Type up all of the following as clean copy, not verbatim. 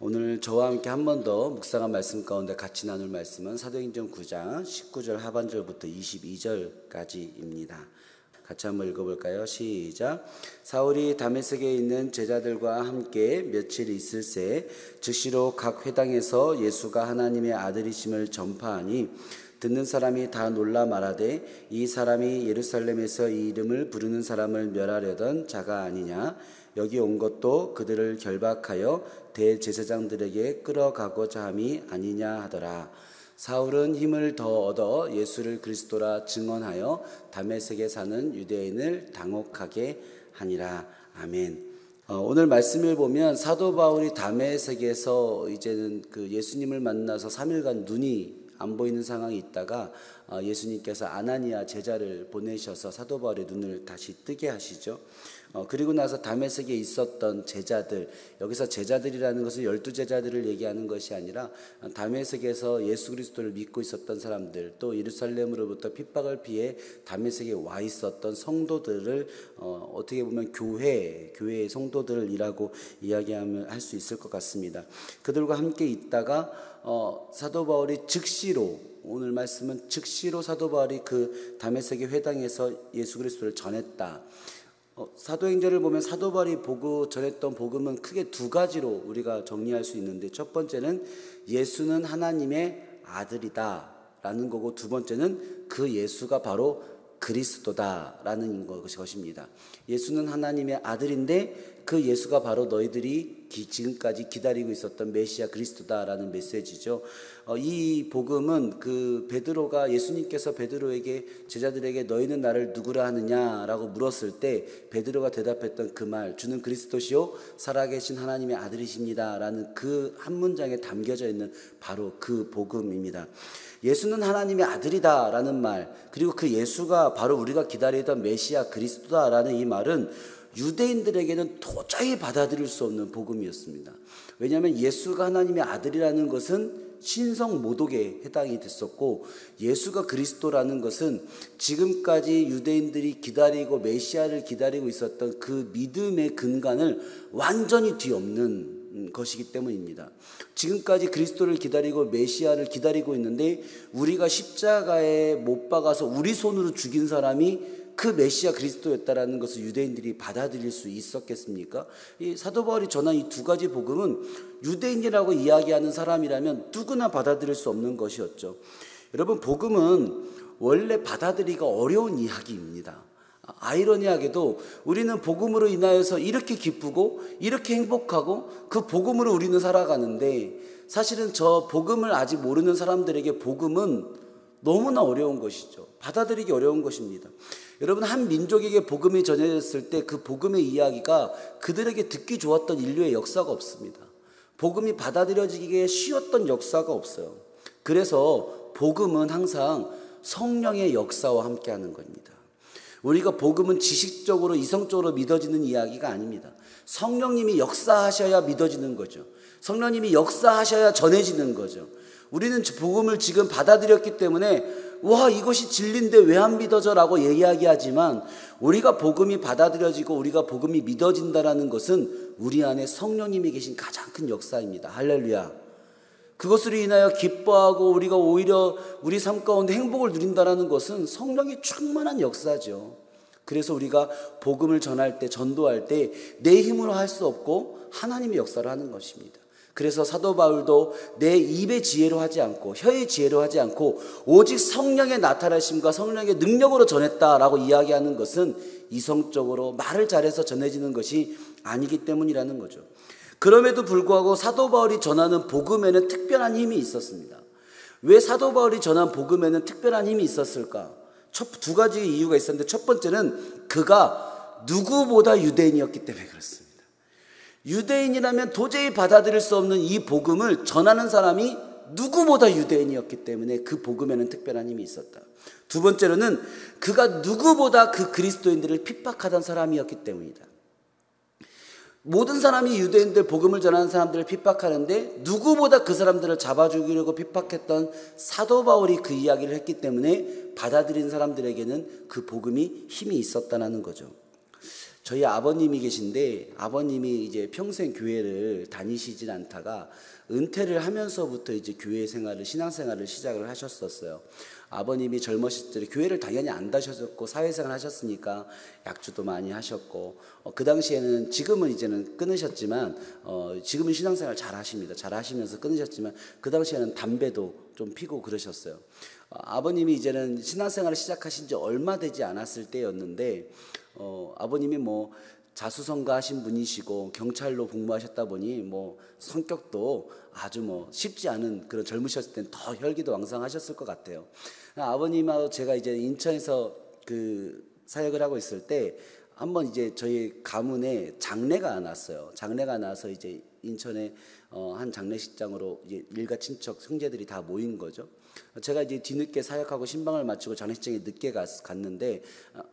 오늘 저와 함께 한 번 더 묵상한 말씀 가운데 같이 나눌 말씀은 사도행전 9장 19절 하반절부터 22절까지입니다. 같이 한번 읽어볼까요? 시작. 사울이 다메섹에 있는 제자들과 함께 며칠 있을새 즉시로 각 회당에서 예수가 하나님의 아들이심을 전파하니 듣는 사람이 다 놀라 말하되 이 사람이 예루살렘에서 이 이름을 부르는 사람을 멸하려던 자가 아니냐. 여기 온 것도 그들을 결박하여 대제사장들에게 끌어가고자 함이 아니냐 하더라. 사울은 힘을 더 얻어 예수를 그리스도라 증언하여 다메섹에 사는 유대인을 당혹하게 하니라. 아멘. 오늘 말씀을 보면 사도 바울이 다메섹에서 이제는 그 예수님을 만나서 3일간 눈이 안 보이는 상황이 있다가 예수님께서 아나니아 제자를 보내셔서 사도 바울의 눈을 다시 뜨게 하시죠. 그리고 나서 다메섹에 있었던 제자들, 여기서 제자들이라는 것은 12제자들을 얘기하는 것이 아니라 다메섹에서 예수 그리스도를 믿고 있었던 사람들, 또 예루살렘으로부터 핍박을 피해 다메섹에 와 있었던 성도들을 어떻게 보면 교회의 성도들이라고 이야기하면 할 수 있을 것 같습니다. 그들과 함께 있다가 사도 바울이 즉시로, 오늘 말씀은 즉시로 사도 바울이 그 다메섹의 회당에서 예수 그리스도를 전했다. 사도행전을 보면 사도 바울이 전했던 복음은 크게 두 가지로 우리가 정리할 수 있는데, 첫 번째는 예수는 하나님의 아들이다 라는 거고, 두 번째는 그 예수가 바로 그리스도다라는 것입니다. 예수는 하나님의 아들인데 그 예수가 바로 너희들이 지금까지 기다리고 있었던 메시아 그리스도다라는 메시지죠. 이 복음은 그 베드로가, 예수님께서 베드로에게, 제자들에게 너희는 나를 누구라 하느냐라고 물었을 때 베드로가 대답했던 그 말, 주는 그리스도시요 살아계신 하나님의 아들이십니다라는 그 한 문장에 담겨져 있는 바로 그 복음입니다. 예수는 하나님의 아들이다라는 말, 그리고 그 예수가 바로 우리가 기다리던 메시아 그리스도다라는 이 말은 유대인들에게는 도저히 받아들일 수 없는 복음이었습니다. 왜냐하면 예수가 하나님의 아들이라는 것은 신성 모독에 해당이 됐었고, 예수가 그리스도라는 것은 지금까지 유대인들이 기다리고 메시아를 기다리고 있었던 그 믿음의 근간을 완전히 뒤엎는 것이기 때문입니다. 지금까지 그리스도를 기다리고 메시아를 기다리고 있는데, 우리가 십자가에 못 박아서 우리 손으로 죽인 사람이 그 메시아 그리스도였다라는 것을 유대인들이 받아들일 수 있었겠습니까? 이 사도 바울이 전한 이 두 가지 복음은 유대인이라고 이야기하는 사람이라면 누구나 받아들일 수 없는 것이었죠. 여러분, 복음은 원래 받아들이기가 어려운 이야기입니다. 아이러니하게도 우리는 복음으로 인하여서 이렇게 기쁘고 이렇게 행복하고 그 복음으로 우리는 살아가는데, 사실은 저 복음을 아직 모르는 사람들에게 복음은 너무나 어려운 것이죠. 받아들이기 어려운 것입니다. 여러분, 한 민족에게 복음이 전해졌을 때 그 복음의 이야기가 그들에게 듣기 좋았던 인류의 역사가 없습니다. 복음이 받아들여지기에 쉬웠던 역사가 없어요. 그래서 복음은 항상 성령의 역사와 함께하는 겁니다. 우리가 복음은 지식적으로 이성적으로 믿어지는 이야기가 아닙니다. 성령님이 역사하셔야 믿어지는 거죠. 성령님이 역사하셔야 전해지는 거죠. 우리는 복음을 지금 받아들였기 때문에 와, 이것이 진리인데 왜 안 믿어져? 라고 이야기하지만, 우리가 복음이 받아들여지고 우리가 복음이 믿어진다는 것은 우리 안에 성령님이 계신 가장 큰 역사입니다. 할렐루야. 그것으로 인하여 기뻐하고 우리가 오히려 우리 삶 가운데 행복을 누린다는 것은 성령이 충만한 역사죠. 그래서 우리가 복음을 전할 때, 전도할 때 내 힘으로 할 수 없고 하나님의 역사를 하는 것입니다. 그래서 사도 바울도 내 입의 지혜로 하지 않고 혀의 지혜로 하지 않고 오직 성령의 나타나심과 성령의 능력으로 전했다라고 이야기하는 것은 이성적으로 말을 잘해서 전해지는 것이 아니기 때문이라는 거죠. 그럼에도 불구하고 사도 바울이 전하는 복음에는 특별한 힘이 있었습니다. 왜 사도 바울이 전한 복음에는 특별한 힘이 있었을까? 두 가지 이유가 있었는데, 첫 번째는 그가 누구보다 유대인이었기 때문에 그렇습니다. 유대인이라면 도저히 받아들일 수 없는 이 복음을 전하는 사람이 누구보다 유대인이었기 때문에 그 복음에는 특별한 힘이 있었다. 두 번째로는 그가 누구보다 그 그리스도인들을 핍박하던 사람이었기 때문이다. 모든 사람이 유대인들, 복음을 전하는 사람들을 핍박하는데 누구보다 그 사람들을 잡아 죽이려고 핍박했던 사도 바울이 그 이야기를 했기 때문에 받아들인 사람들에게는 그 복음이 힘이 있었다는 거죠. 저희 아버님이 계신데 아버님이 이제 평생 교회를 다니시진 않다가 은퇴를 하면서부터 이제 교회 생활을 신앙생활을 시작을 하셨었어요. 아버님이 젊으실 때 교회를 당연히 안 다셨었고 사회생활 하셨으니까 약주도 많이 하셨고 그 당시에는 지금은 이제는 끊으셨지만 지금은 신앙생활 잘 하십니다. 잘 하시면서 끊으셨지만 그 당시에는 담배도 좀 피고 그러셨어요. 아버님이 이제는 신앙생활을 시작하신 지 얼마 되지 않았을 때였는데 아버님이 뭐 자수성가하신 분이시고 경찰로 복무하셨다 보니 뭐 성격도 아주 뭐 쉽지 않은 그런 젊으셨을 때는 더 혈기도 왕성하셨을 것 같아요. 아버님하고 제가 이제 인천에서 그 사역을 하고 있을 때 한번 이제 저희 가문에 장례가 났어요. 장례가 나서 이제 인천에 한 장례식장으로 이제 일가 친척 형제들이 다 모인 거죠. 제가 이제 뒤늦게 사역하고 신방을 마치고 장례식장에 늦게 갔는데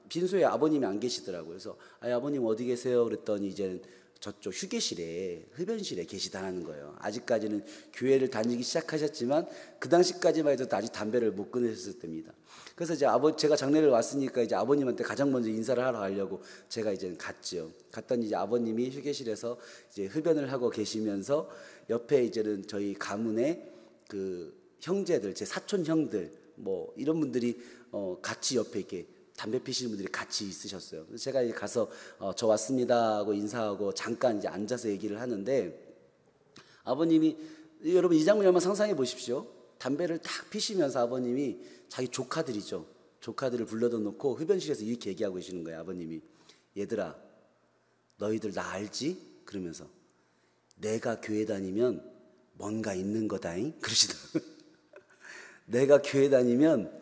빈소에 아버님이 안 계시더라고요. 그래서 아버님 어디 계세요? 그랬더니 이제는 저쪽 휴게실에 흡연실에 계시다는 거예요. 아직까지는 교회를 다니기 시작하셨지만 그 당시까지만 해도 아직 담배를 못 끊으셨을 때입니다. 그래서 이제 제가 장례를 왔으니까 이제 아버님한테 가장 먼저 인사를 하러 가려고 제가 이제 갔죠. 갔더니 이제 아버님이 휴게실에서 이제 흡연을 하고 계시면서 옆에 이제는 저희 가문의 그 형제들, 제 사촌 형들 뭐 이런 분들이 같이 옆에 이렇게 담배 피시는 분들이 같이 있으셨어요. 그래서 제가 이제 가서 저 왔습니다 하고 인사하고 잠깐 이제 앉아서 얘기를 하는데 아버님이 여러분 이 장면 한번 상상해 보십시오. 담배를 딱 피시면서 아버님이 자기 조카들이죠. 조카들을 불러다 놓고 흡연실에서 이렇게 얘기하고 계시는 거예요. 아버님이 얘들아 너희들 나 알지? 그러면서 내가 교회 다니면 뭔가 있는 거다잉 그러시더라고요. 내가 교회 다니면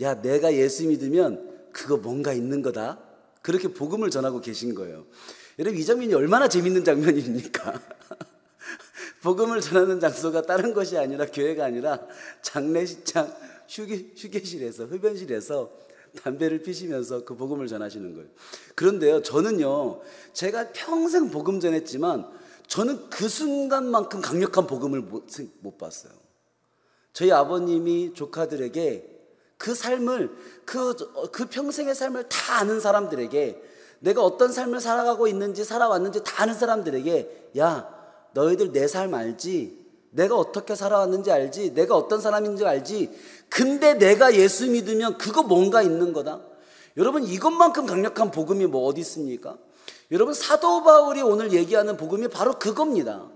야 내가 예수 믿으면 그거 뭔가 있는 거다. 그렇게 복음을 전하고 계신 거예요. 여러분 이 장면이 얼마나 재밌는 장면입니까? 복음을 전하는 장소가 다른 것이 아니라 교회가 아니라 장례식장 휴게실에서 흡연실에서 담배를 피시면서 그 복음을 전하시는 거예요. 그런데요 저는요 제가 평생 복음 전했지만 저는 그 순간만큼 강력한 복음을 못 봤어요. 저희 아버님이 조카들에게 그 삶을 그 평생의 삶을 다 아는 사람들에게 내가 어떤 삶을 살아가고 있는지 살아왔는지 다 아는 사람들에게 야 너희들 내 삶 알지? 내가 어떻게 살아왔는지 알지? 내가 어떤 사람인지 알지? 근데 내가 예수 믿으면 그거 뭔가 있는 거다. 여러분 이것만큼 강력한 복음이 뭐 어디 있습니까? 여러분 사도 바울이 오늘 얘기하는 복음이 바로 그겁니다.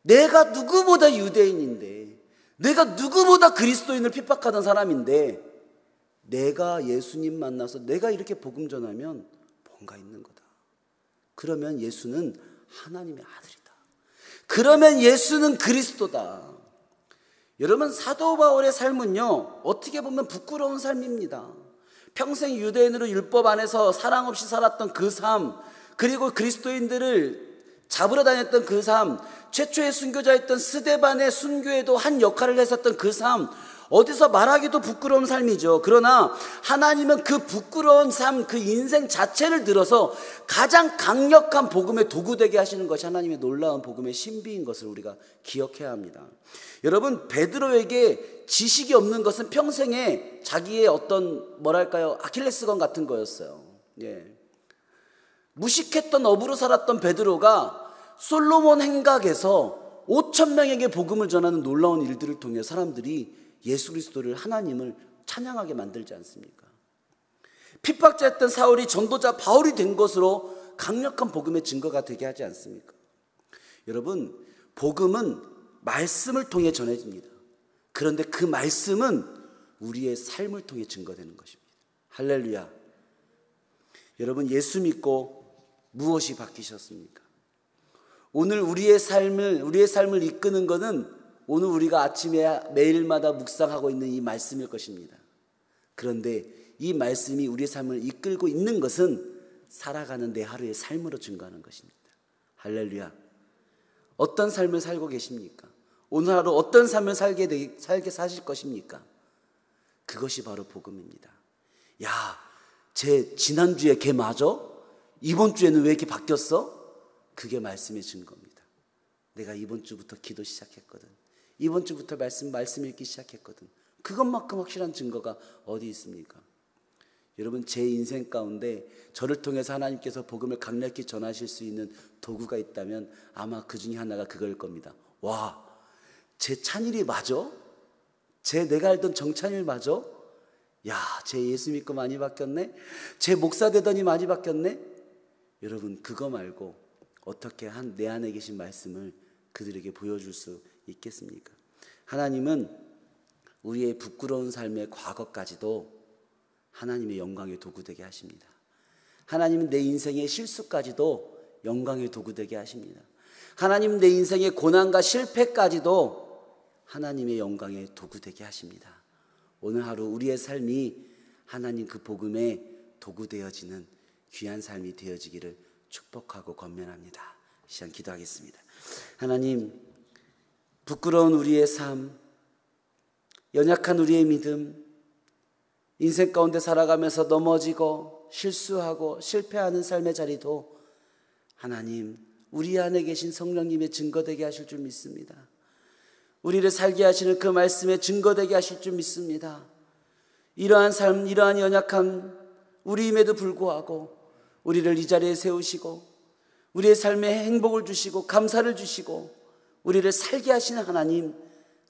내가 누구보다 유대인인데 내가 누구보다 그리스도인을 핍박하던 사람인데 내가 예수님 만나서 내가 이렇게 복음 전하면 뭔가 있는 거다. 그러면 예수는 하나님의 아들이다. 그러면 예수는 그리스도다. 여러분 사도 바울의 삶은요 어떻게 보면 부끄러운 삶입니다. 평생 유대인으로 율법 안에서 사랑 없이 살았던 그 삶, 그리고 그리스도인들을 잡으러 다녔던 그 삶, 최초의 순교자였던 스데반의 순교에도 한 역할을 했었던 그 삶, 어디서 말하기도 부끄러운 삶이죠. 그러나 하나님은 그 부끄러운 삶, 그 인생 자체를 들어서 가장 강력한 복음의 도구 되게 하시는 것이 하나님의 놀라운 복음의 신비인 것을 우리가 기억해야 합니다. 여러분 베드로에게 지식이 없는 것은 평생에 자기의 어떤 아킬레스건 같은 거였어요. 무식했던 어부로 살았던 베드로가 솔로몬 행각에서 5,000명에게 복음을 전하는 놀라운 일들을 통해 사람들이 예수 그리스도를 하나님을 찬양하게 만들지 않습니까? 핍박자였던 사울이 전도자 바울이 된 것으로 강력한 복음의 증거가 되게 하지 않습니까? 여러분 복음은 말씀을 통해 전해집니다. 그런데 그 말씀은 우리의 삶을 통해 증거되는 것입니다. 할렐루야. 여러분 예수 믿고 무엇이 바뀌셨습니까? 오늘 우리의 삶을 이끄는 것은 오늘 우리가 아침에 매일마다 묵상하고 있는 이 말씀일 것입니다. 그런데 이 말씀이 우리의 삶을 이끌고 있는 것은 살아가는 내 하루의 삶으로 증거하는 것입니다. 할렐루야. 어떤 삶을 살고 계십니까? 오늘 하루 어떤 삶을 살게 사실 것입니까? 그것이 바로 복음입니다. 야, 쟤 지난주에 걔 맞아? 이번 주에는 왜 이렇게 바뀌었어? 그게 말씀의 증거입니다. 내가 이번 주부터 기도 시작했거든. 이번 주부터 말씀 읽기 시작했거든. 그것만큼 확실한 증거가 어디 있습니까? 여러분, 제 인생 가운데 저를 통해서 하나님께서 복음을 강력히 전하실 수 있는 도구가 있다면 아마 그 중에 하나가 그걸 겁니다. 와, 제 찬일이 맞아? 내가 알던 정찬일 맞아? 야, 쟤 예수 믿고 많이 바뀌었네? 쟤 목사 되더니 많이 바뀌었네? 여러분, 그거 말고 어떻게 내 안에 계신 말씀을 그들에게 보여줄 수 있겠습니까? 하나님은 우리의 부끄러운 삶의 과거까지도 하나님의 영광의 도구 되게 하십니다. 하나님은 내 인생의 실수까지도 영광의 도구 되게 하십니다. 하나님은 내 인생의 고난과 실패까지도 하나님의 영광의 도구 되게 하십니다. 오늘 하루 우리의 삶이 하나님 그 복음의 도구 되어지는 귀한 삶이 되어지기를 축복하고 권면합니다. 이 시간 기도하겠습니다. 하나님, 부끄러운 우리의 삶, 연약한 우리의 믿음, 인생 가운데 살아가면서 넘어지고 실수하고 실패하는 삶의 자리도 하나님, 우리 안에 계신 성령님의 증거되게 하실 줄 믿습니다. 우리를 살게 하시는 그 말씀의 증거되게 하실 줄 믿습니다. 이러한 삶, 이러한 연약한 우리임에도 불구하고 우리를 이 자리에 세우시고 우리의 삶에 행복을 주시고 감사를 주시고 우리를 살게 하시는 하나님,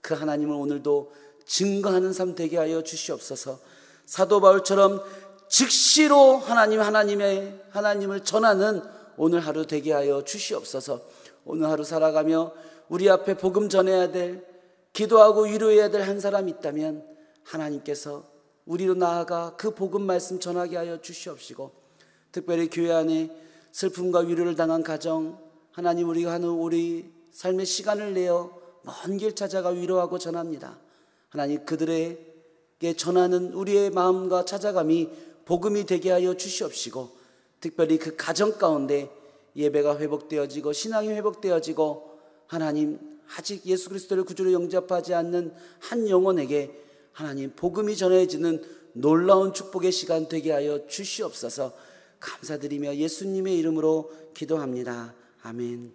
그 하나님을 오늘도 증거하는 삶 되게 하여 주시옵소서. 사도 바울처럼 즉시로 하나님을 전하는 오늘 하루 되게 하여 주시옵소서. 오늘 하루 살아가며 우리 앞에 복음 전해야 될, 기도하고 위로해야 될 한 사람이 있다면 하나님께서 우리로 나아가 그 복음 말씀 전하게 하여 주시옵시고, 특별히 교회 안에 슬픔과 위로를 당한 가정, 하나님, 우리가 하는 우리 삶의 시간을 내어 먼 길 찾아가 위로하고 전합니다. 하나님, 그들에게 전하는 우리의 마음과 찾아감이 복음이 되게 하여 주시옵시고, 특별히 그 가정 가운데 예배가 회복되어지고 신앙이 회복되어지고 하나님, 아직 예수 그리스도를 구주로 영접하지 않는 한 영혼에게 하나님 복음이 전해지는 놀라운 축복의 시간 되게 하여 주시옵소서. 감사드리며 예수님의 이름으로 기도합니다. 아멘.